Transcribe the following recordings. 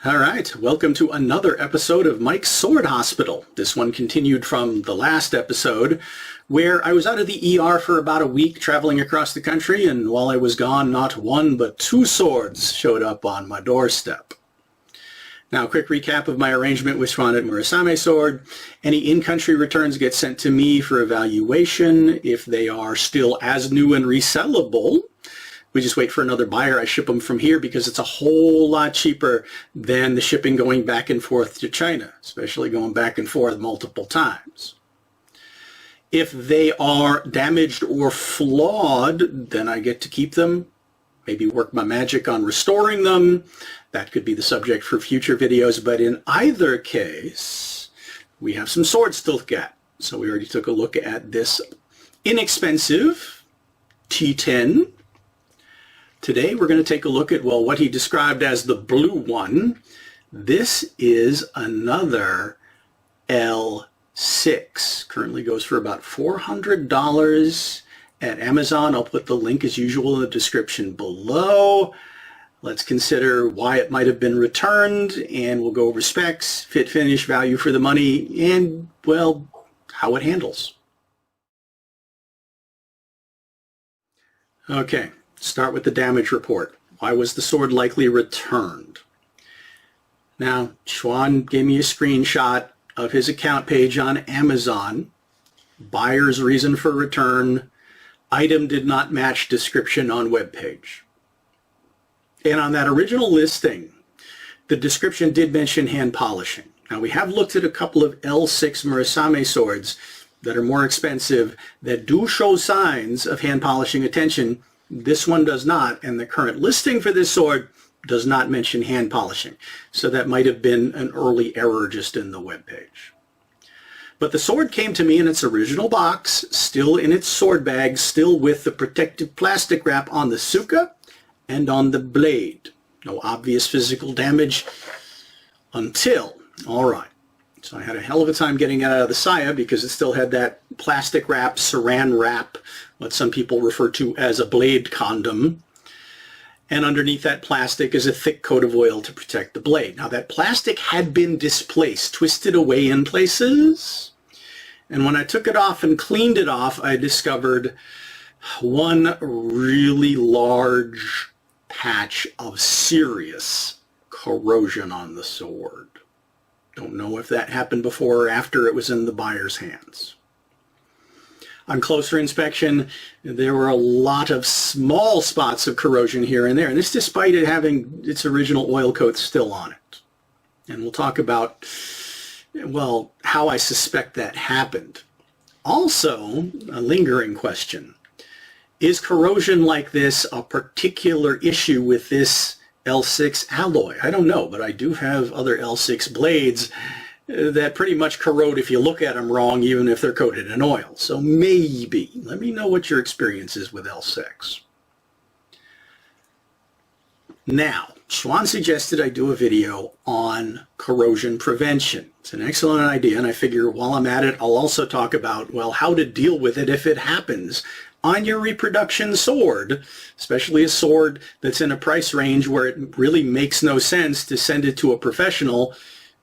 All right, welcome to another episode of Mike's Sword Hospital. This one continued from the last episode, where I was out of the ER for about a week traveling across the country, and while I was gone, not one but two swords showed up on my doorstep. Now, a quick recap of my arrangement with Schwan at Murasame Sword. Any in-country returns get sent to me for evaluation. If they are still as new and resellable, we just wait for another buyer. I ship them from here because it's a whole lot cheaper than the shipping going back and forth to China, especially going back and forth multiple times. If they are damaged or flawed, then I get to keep them, maybe work my magic on restoring them. That could be the subject for future videos, but in either case, we have some swords to look at. So we already took a look at this inexpensive T10. Today we're going to take a look at, well, what he described as the blue one. This is another L6. Currently goes for about $400 at Amazon. I'll put the link as usual in the description below. Let's consider why it might have been returned, and we'll go over specs, fit, finish, value for the money, and, well, how it handles. Okay. Start with the damage report. Why was the sword likely returned? Now, Schwan gave me a screenshot of his account page on Amazon. Buyer's reason for return. Item did not match description on web page. And on that original listing, the description did mention hand polishing. Now, we have looked at a couple of L6 Murasame swords that are more expensive that do show signs of hand polishing attention. This one does not, and the current listing for this sword does not mention hand polishing. So that might have been an early error just in the web page. But the sword came to me in its original box, still in its sword bag, still with the protective plastic wrap on the suka and on the blade. No obvious physical damage until, all right. So I had a hell of a time getting it out of the saya because it still had that plastic wrap, saran wrap, what some people refer to as a blade condom. And underneath that plastic is a thick coat of oil to protect the blade. Now that plastic had been displaced, twisted away in places. And when I took it off and cleaned it off, I discovered one really large patch of serious corrosion on the sword. Don't know if that happened before or after it was in the buyer's hands. On closer inspection, there were a lot of small spots of corrosion here and there, and this despite it having its original oil coat still on it. And we'll talk about, well, how I suspect that happened. Also, a lingering question. Is corrosion like this a particular issue with this L6 alloy? I don't know, but I do have other L6 blades that pretty much corrode if you look at them wrong, even if they're coated in oil. So maybe. Let me know what your experience is with L6. Now, Schwan suggested I do a video on corrosion prevention. It's an excellent idea, and I figure while I'm at it, I'll also talk about, well, how to deal with it if it happens on your reproduction sword, especially a sword that's in a price range where it really makes no sense to send it to a professional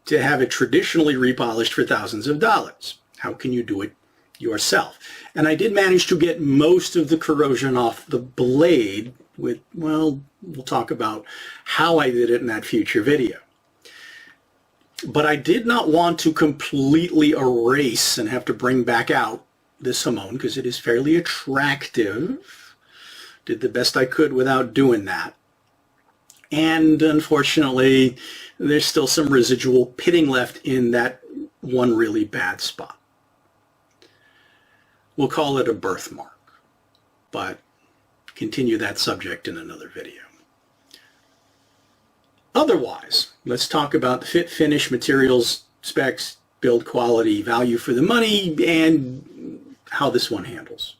to have it traditionally repolished for thousands of dollars. How can you do it yourself? And I did manage to get most of the corrosion off the blade with, well, we'll talk about how I did it in that future video. But I did not want to completely erase and have to bring back out this hamon because it is fairly attractive. Did the best I could without doing that. And unfortunately, there's still some residual pitting left in that one really bad spot. We'll call it a birthmark, but continue that subject in another video. Otherwise, let's talk about the fit, finish, materials, specs, build quality, value for the money, and how this one handles.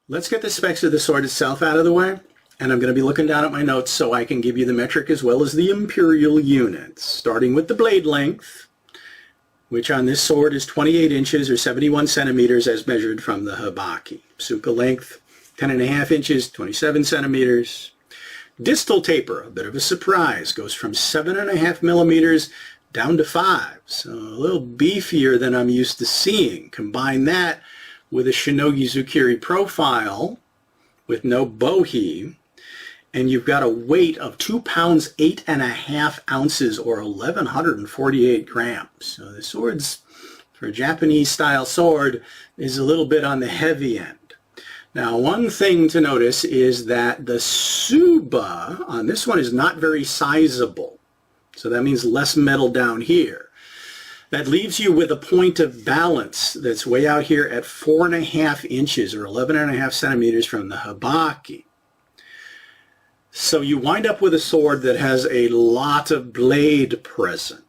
Let's get the specs of the sword itself out of the way, and I'm going to be looking down at my notes so I can give you the metric as well as the imperial units, starting with the blade length. which on this sword is 28 inches or 71 centimeters as measured from the habaki. Suka length, 10.5 inches, 27 centimeters. Distal taper, a bit of a surprise, goes from 7.5 millimeters down to 5, so a little beefier than I'm used to seeing. Combine that with a Shinogi Zukiri profile with no bohi, and you've got a weight of 2 pounds 8.5 ounces or 1,148 grams. So the sword's, for a Japanese style sword, is a little bit on the heavy end. Now, one thing to notice is that the tsuba on this one is not very sizable. So that means less metal down here. That leaves you with a point of balance that's way out here at 4.5 inches or 11.5 centimeters from the habaki. So you wind up with a sword that has a lot of blade presence.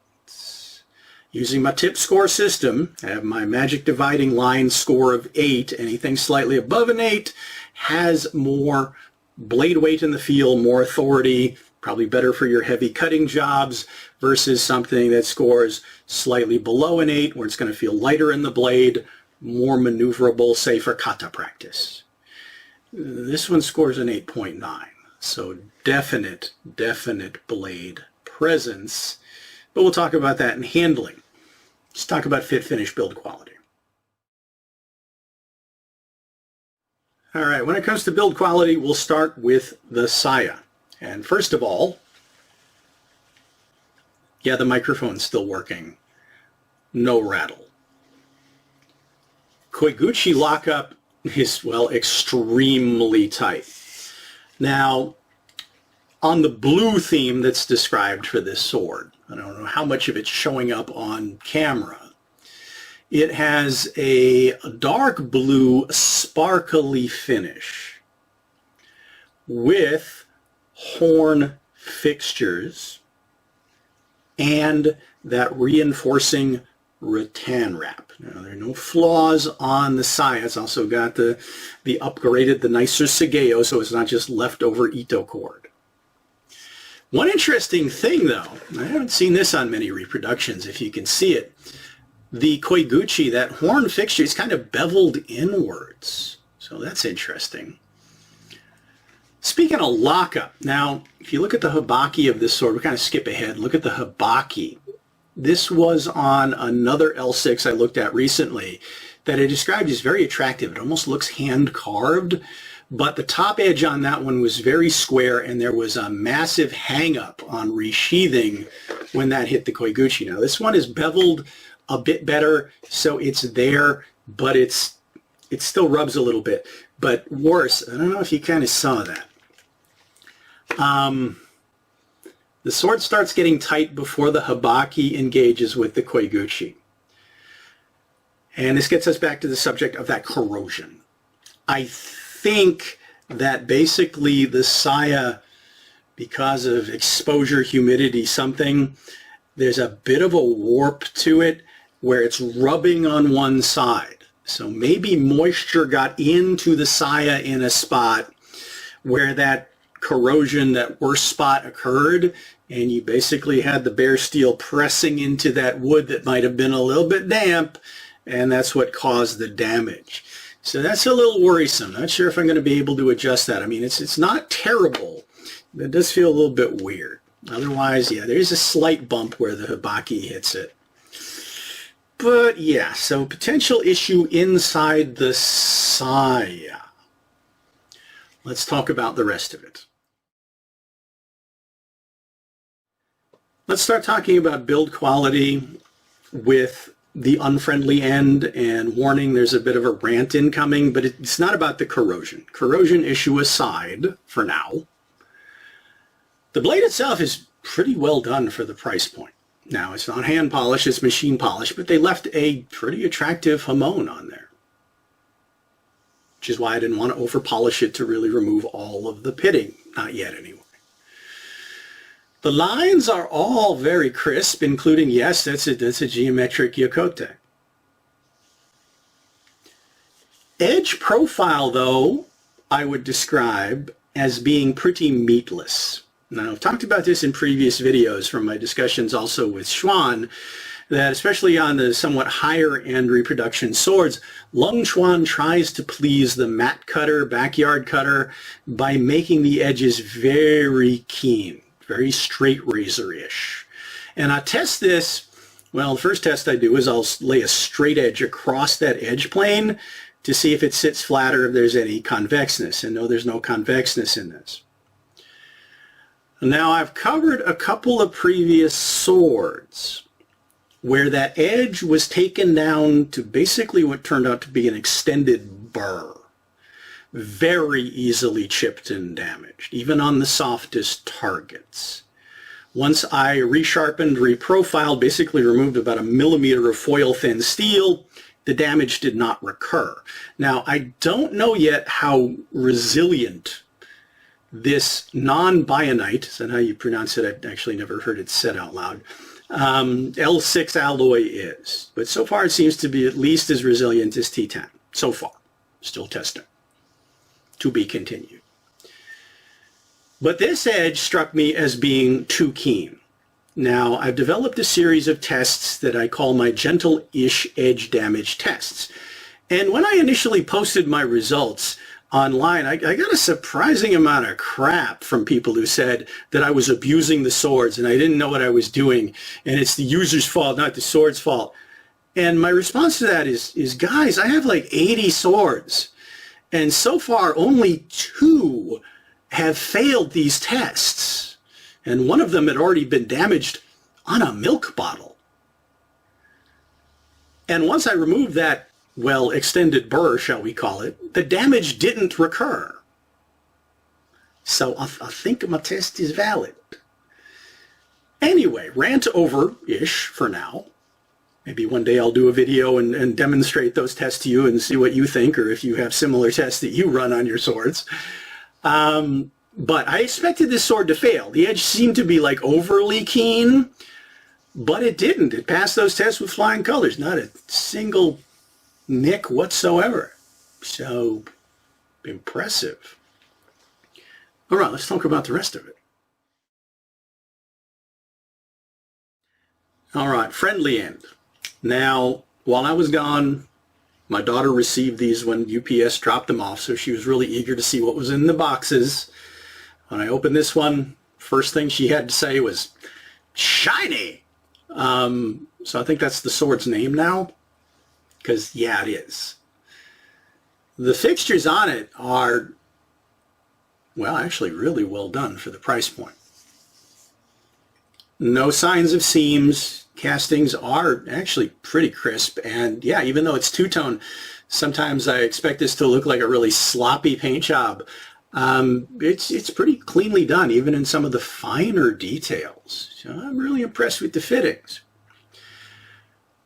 Using my tip score system, I have my magic dividing line score of 8. Anything slightly above an 8 has more blade weight in the field, more authority, probably better for your heavy cutting jobs, versus something that scores slightly below an 8 where it's going to feel lighter in the blade, more maneuverable, say for kata practice. This one scores an 8.9. So definite blade presence, but we'll talk about that in handling. Let's talk about fit, finish, build quality. All right, when it comes to build quality, we'll start with the saya. And first of all, yeah, the microphone's still working. No rattle. Koiguchi lockup is, well, extremely tight. Now, on the blue theme that's described for this sword, I don't know how much of it's showing up on camera, it has a dark blue sparkly finish with horn fixtures and that reinforcing rattan wrap. Now, there are no flaws on the saya. It's also got the upgraded, the nicer Sageo, so it's not just leftover Ito cord. One interesting thing, though, I haven't seen this on many reproductions, if you can see it, the Koiguchi, that horn fixture, is kind of beveled inwards. So that's interesting. Speaking of lockup, now, if you look at the habaki of this sword, we'll kind of skip ahead, look at the habaki. This was on another L6 I looked at recently that I described as very attractive. It almost looks hand-carved, but the top edge on that one was very square, and there was a massive hang-up on resheathing when that hit the Koiguchi. Now, this one is beveled a bit better, so it's there, but it still rubs a little bit. But worse, I don't know if you kind of saw that. The sword starts getting tight before the habaki engages with the Koiguchi. And this gets us back to the subject of that corrosion. I think that basically the saya, because of exposure, humidity, something, there's a bit of a warp to it where it's rubbing on one side. So maybe moisture got into the saya in a spot where that corrosion, that worst spot occurred, and you basically had the bare steel pressing into that wood that might have been a little bit damp, and that's what caused the damage. So that's a little worrisome. Not sure if I'm going to be able to adjust that. I mean, it's not terrible, but it does feel a little bit weird. Otherwise, yeah, there's a slight bump where the habaki hits it. But yeah, so potential issue inside the saya. Let's talk about the rest of it. Let's start talking about build quality with the unfriendly end, and warning, there's a bit of a rant incoming, but it's not about the corrosion. Corrosion issue aside for now. The blade itself is pretty well done for the price point. Now, it's not hand polish, it's machine polish, but they left a pretty attractive hamon on there, which is why I didn't want to over polish it to really remove all of the pitting. Not yet, anyway. The lines are all very crisp, including, yes, that's a geometric yokote. Edge profile, though, I would describe as being pretty meatless. Now, I've talked about this in previous videos from my discussions also with Schwann, that especially on the somewhat higher end reproduction swords, Lung Chuan tries to please the mat cutter, backyard cutter, by making the edges very keen, very straight razor-ish. And I test this, well, the first test I do is I'll lay a straight edge across that edge plane to see if it sits flat or if there's any convexness. And no, there's no convexness in this. Now, I've covered a couple of previous swords where that edge was taken down to basically what turned out to be an extended burr. Very easily chipped and damaged, even on the softest targets. Once I resharpened, reprofiled, basically removed about 1 millimeter of foil-thin steel, the damage did not recur. Now, I don't know yet how resilient this non-Bainite, is that how you pronounce it? I've actually never heard it said out loud, L6 alloy is. But so far it seems to be at least as resilient as T10. So far. Still testing. To be continued. But this edge struck me as being too keen. Now, I've developed a series of tests that I call my gentle-ish edge damage tests. And when I initially posted my results online, I got a surprising amount of crap from people who said that I was abusing the swords and I didn't know what I was doing and it's the user's fault, not the sword's fault. And my response to that is guys, I have like 80 swords and so far only 2 have failed these tests. And one of them had already been damaged on a milk bottle. And once I removed that, well, extended burr, shall we call it, the damage didn't recur. So I think my test is valid. Anyway, rant over-ish for now. Maybe one day I'll do a video and demonstrate those tests to you and see what you think, or if you have similar tests that you run on your swords. But I expected this sword to fail. The edge seemed to be like overly keen, but it didn't. It passed those tests with flying colors. Not a single nick whatsoever. So impressive. All right, let's talk about the rest of it. All right, friendly end. Now, while I was gone, my daughter received these when UPS dropped them off, so she was really eager to see what was in the boxes. When I opened this one, first thing she had to say was, shiny! So I think that's the sword's name now. Because, yeah, it is. The fixtures on it are, well, actually really well done for the price point. No signs of seams. Castings are actually pretty crisp. And, yeah, even though it's two-tone, sometimes I expect this to look like a really sloppy paint job. It's pretty cleanly done, even in some of the finer details. So I'm really impressed with the fittings.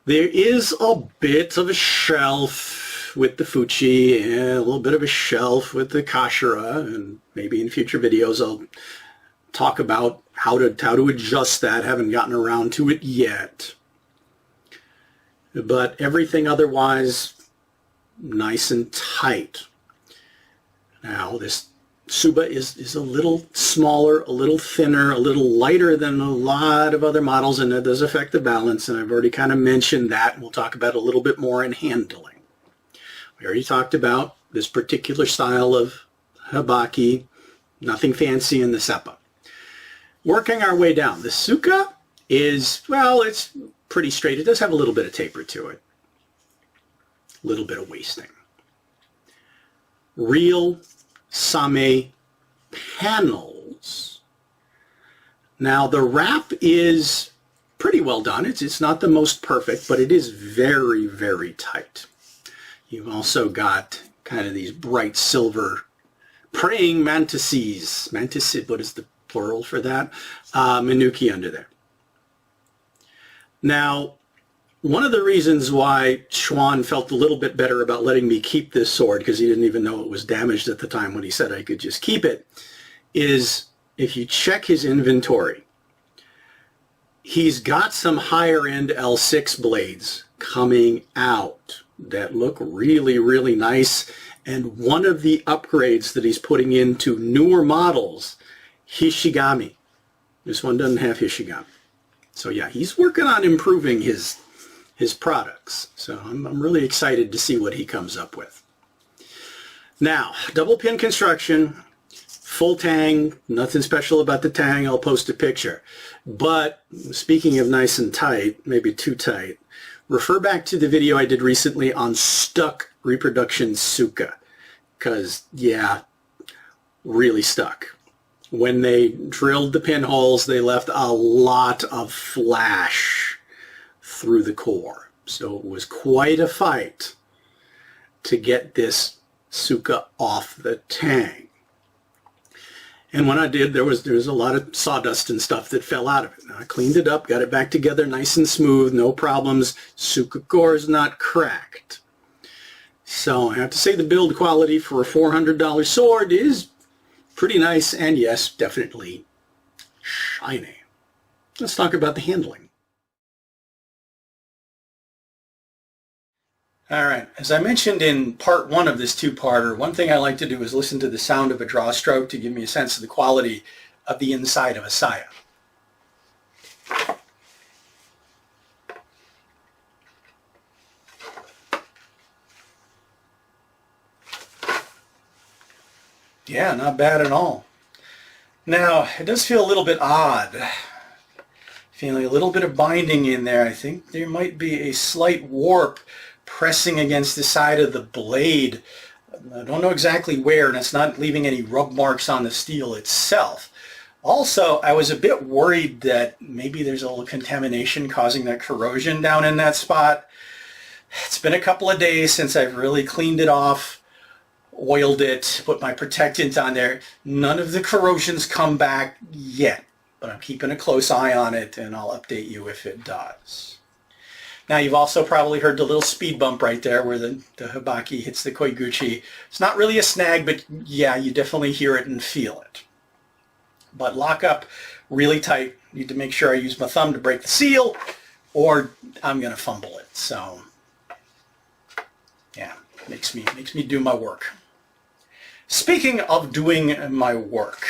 There is a bit of a shelf with the Fuchi and a little bit of a shelf with the Kashira, and maybe in future videos I'll talk about how to adjust that. Haven't gotten around to it yet. But everything otherwise nice and tight. Now this Tsuba is a little smaller, a little thinner, a little lighter than a lot of other models, and that does affect the balance, and I've already kind of mentioned that. We'll talk about it a little bit more in handling. We already talked about this particular style of Habaki, nothing fancy in the Seppa. Working our way down, the Suka is, well, it's pretty straight. It does have a little bit of taper to it, a little bit of wasting. Real Same panels. Now the wrap is pretty well done. It's not the most perfect, but it is very, very tight. You've also got kind of these bright silver praying mantises. Mantis, what is the plural for that? Minuki under there. Now, one of the reasons why Chuan felt a little bit better about letting me keep this sword, because he didn't even know it was damaged at the time when he said I could just keep it, is if you check his inventory, he's got some higher end L6 blades coming out that look really, really nice. And one of the upgrades that he's putting into newer models, Hishigami. This one doesn't have Hishigami. So yeah, he's working on improving his products. So I'm really excited to see what he comes up with. Now, double pin construction, full tang, nothing special about the tang. I'll post a picture. But speaking of nice and tight, maybe too tight, refer back to the video I did recently on stuck reproduction Suka. Because, yeah, really stuck. When they drilled the pinholes, they left a lot of flash through the core. So it was quite a fight to get this Suka off the tang. And when I did, there was a lot of sawdust and stuff that fell out of it. Now, I cleaned it up, got it back together nice and smooth, no problems. Suka core is not cracked. So I have to say the build quality for a $400 sword is pretty nice, and yes, definitely shiny. Let's talk about the handling. All right, as I mentioned in part one of this two-parter, one thing I like to do is listen to the sound of a draw stroke to give me a sense of the quality of the inside of a saya. Yeah, not bad at all. Now, it does feel a little bit odd. Feeling a little bit of binding in there. I think there might be a slight warp pressing against the side of the blade. I don't know exactly where, and it's not leaving any rub marks on the steel itself. Also, I was a bit worried that maybe there's a little contamination causing that corrosion down in that spot. It's been a couple of days since I've really cleaned it off, oiled it, put my protectant on there. None of the corrosion's come back yet, but I'm keeping a close eye on it, and I'll update you if it does. Now, you've also probably heard the little speed bump right there where the hibaki hits the koiguchi. It's not really a snag, but yeah, you definitely hear it and feel it. But lock up really tight. Need to make sure I use my thumb to break the seal, or I'm going to fumble it. So, yeah, makes me do my work. Speaking of doing my work,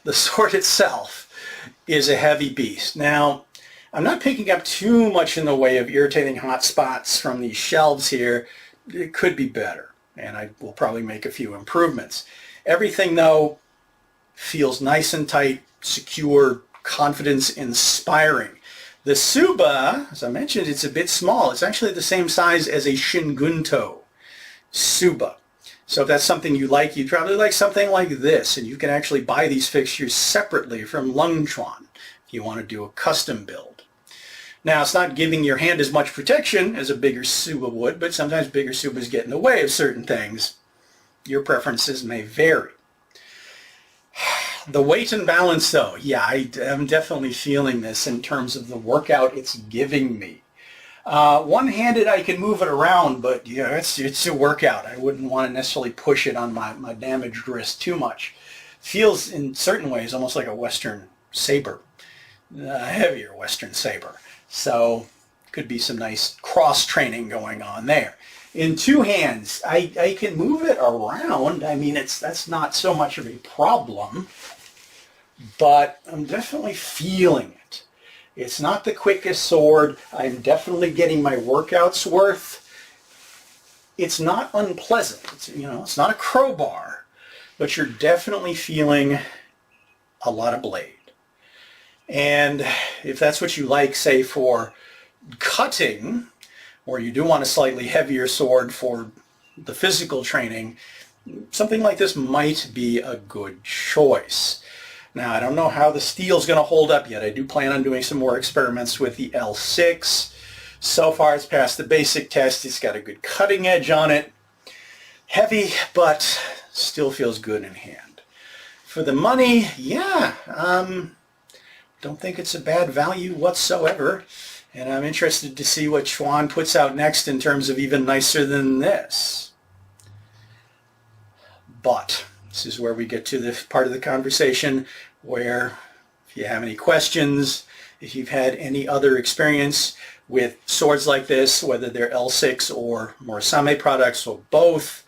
the sword itself is a heavy beast. Now, I'm not picking up too much in the way of irritating hot spots from these shelves here. It could be better, and I will probably make a few improvements. Everything, though, feels nice and tight, secure, confidence-inspiring. The Suba, as I mentioned, it's a bit small. It's actually the same size as a Shingunto Suba. So if that's something you like, you'd probably like something like this, and you can actually buy these fixtures separately from Lungchuan if you want to do a custom build. Now, it's not giving your hand as much protection as a bigger Suba would, but sometimes bigger Subas get in the way of certain things. Your preferences may vary. The weight and balance, though, yeah, I am definitely feeling this in terms of the workout it's giving me. One-handed, I can move it around, but yeah, it's a workout. I wouldn't want to necessarily push it on my damaged wrist too much. Feels, in certain ways, almost like a Western saber, a heavier Western saber. So, could be some nice cross-training going on there. In two hands, I can move it around. I mean, that's not so much of a problem, but I'm definitely feeling it. It's not the quickest sword. I'm definitely getting my workout's worth. It's not unpleasant. It's not a crowbar, but you're definitely feeling a lot of blade. And if that's what you like, say, for cutting, or you do want a slightly heavier sword for the physical training, something like this might be a good choice. Now, I don't know how the steel's going to hold up yet. I do plan on doing some more experiments with the L6. So far, it's passed the basic test. It's got a good cutting edge on it. Heavy, but still feels good in hand. For the money, yeah, don't think it's a bad value whatsoever. And I'm interested to see what Chuan puts out next in terms of even nicer than this. But this is where we get to the part of the conversation where if you have any questions, if you've had any other experience with swords like this, whether they're L6 or Murasame products or both,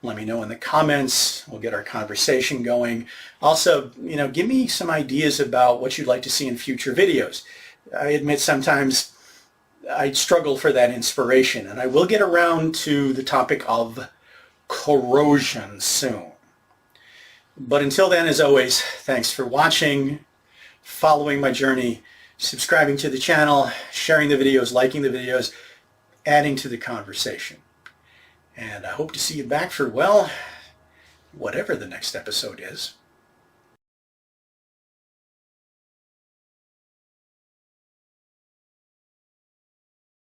let me know in the comments. We'll get our conversation going. Also, give me some ideas about what you'd like to see in future videos. I admit sometimes I struggle for that inspiration, and I will get around to the topic of corrosion soon. But until then, as always, thanks for watching, following my journey, subscribing to the channel, sharing the videos, liking the videos, adding to the conversation. And I hope to see you back for, well, whatever the next episode is.